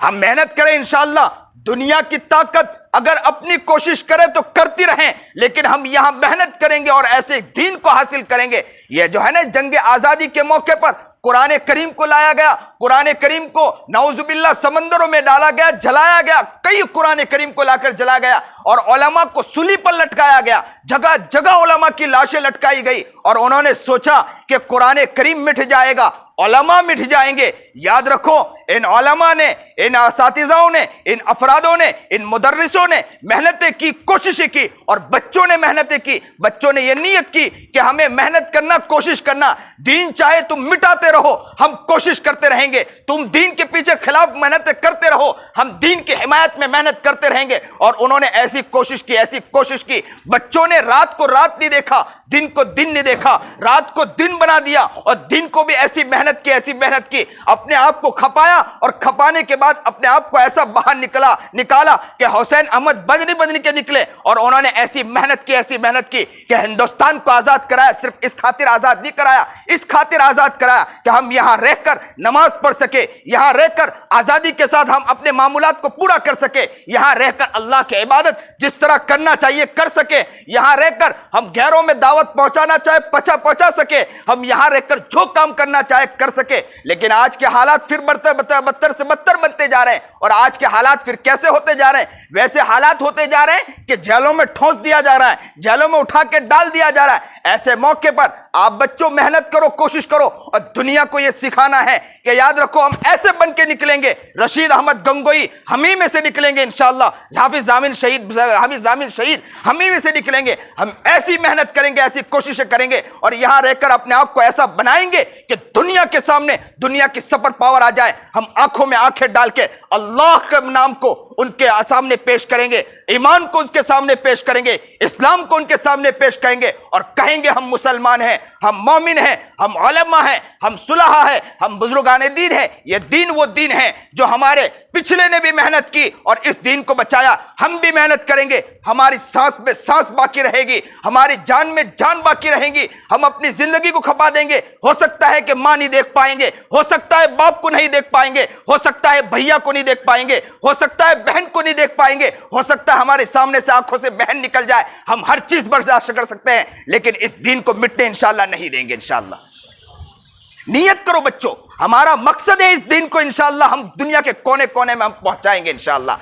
ہم محنت کریں انشاءاللہ. دنیا کی طاقت اگر اپنی کوشش کرے تو کرتی رہیں، لیکن ہم یہاں محنت کریں گے اور ایسے دین کو حاصل کریں گے. یہ جو ہے نا جنگ آزادی کے موقع پر قرآن کریم کو لایا گیا، قرآن کریم کو نعوذ باللہ سمندروں میں ڈالا گیا، جلایا گیا، کئی قرآن کریم کو لا کر جلا گیا، اور علماء کو سولی پر لٹکایا گیا، جگہ جگہ علماء کی لاشیں لٹکائی گئی، اور انہوں نے سوچا کہ قرآن کریم مٹ جائے گا، علماء مٹ جائیں گے. یاد رکھو ان علماء نے، ان اساتذاؤں نے، ان افرادوں نے، ان مدرسوں نے محنتیں کی، کوششیں کی، اور بچوں نے محنتیں کی. بچوں نے یہ نیت کی کہ ہمیں محنت کرنا، کوشش کرنا، دین چاہے تم مٹاتے رہو ہم کوشش کرتے رہیں گے، تم دین کے پیچھے خلاف محنتیں کرتے رہو ہم دین کی حمایت میں محنت کرتے رہیں گے. اور انہوں نے ایسی کوشش کی، ایسی کوشش کی. بچوں نے رات کو رات نہیں دیکھا، دن کو دن نہیں دیکھا، رات کو دن بنا دیا، اور دن کو بھی ایسی محنت کی، ایسی محنت کی، اپنے آپ کو کھپایا، اور کھپانے کے بعد اپنے آپ کو ایسا باہر نکالا کہ حسین احمد بدنی کے نکلے. اور انہوں نے ایسی محنت کی، ایسی محنت کی کہ ہندوستان کو آزاد کرایا. صرف اس خاطر آزاد نہیں کرایا، اس خاطر آزاد کرایا کہ ہم یہاں رہ کر نماز پڑھ سکے، یہاں رہ کر آزادی کے ساتھ ہم اپنے معمولات کو پورا کر سکے، یہاں رہ کر اللہ کی عبادت جس طرح کرنا چاہیے کر سکے، یہاں رہ کر ہم غیروں میں دعوت پہنچانا چاہے پہنچا سکے، ہم یہاں رہ کر جو کام کرنا چاہے کر سکے. لیکن آج کے حالات پھر بدتر سے بدتر بنتے جا رہے ہیں. اور آج کے حالات پھر کیسے ہوتے جا رہے ہیں؟ ویسے حالات ہوتے جا رہے ہیں کہ جیلوں میں ٹھونس دیا جا رہا ہے، جیلوں میں اٹھا کے ڈال دیا جا رہا ہے. ایسے موقع پر آپ بچوں محنت کرو، کوشش کرو، اور دنیا کو یہ سکھانا ہے کہ یاد رکھو ہم ایسے بن کے نکلیں گے. رشید احمد گنگوئی ہم ہی میں سے نکلیں گے انشاءاللہ. حافظ ضامن شہید ہم ہی میں سے نکلیں گے. ہم ایسی محنت کریں گے، ایسی کوششیں کریں گے، اور یہاں رہ کر اپنے آپ کو ایسا بنائیں گے کہ دنیا کے سامنے دنیا کی سپر پاور آ جائے. ہم آنکھوں میں آنکھیں ڈال کے اللہ کے نام کو ان کے سامنے پیش کریں گے، ایمان کو ان کے سامنے پیش کریں گے، اسلام کو ان کے سامنے پیش کریں گے، اور کہیں گے ہم مسلمان ہیں، ہم مومن ہیں، ہم علماء ہیں، ہم صلحاء ہیں، ہم بزرگان دین ہیں. یہ دین وہ دین ہے جو ہمارے پچھلے نے بھی محنت کی اور اس دین کو بچایا. ہم بھی محنت کریں گے، ہماری سانس میں سانس باقی رہے گی، ہماری جان میں جان باقی رہے گی. ہم اپنی زندگی کو کھپا دیں گے. ہو سکتا ہے کہ ماں نہیں دیکھ پائیں گے، ہو سکتا ہے باپ کو نہیں دیکھ پائیں گے، ہو سکتا ہے بھیا کو نہیں دیکھ پائیں گے، ہو سکتا ہے بہن کو نہیں دیکھ پائیں گے، ہو سکتا ہے ہمارے سامنے سے آنکھوں سے بہن نکل جائے. ہم ہر چیز برداشت کر سکتے ہیں، لیکن اس دین کو مٹنے انشاءاللہ نہیں دیں گے. انشاءاللہ نیت کرو بچوں، ہمارا مقصد ہے اس دین کو انشاءاللہ ہم دنیا کے کونے کونے میں ہم پہنچائیں گے انشاءاللہ.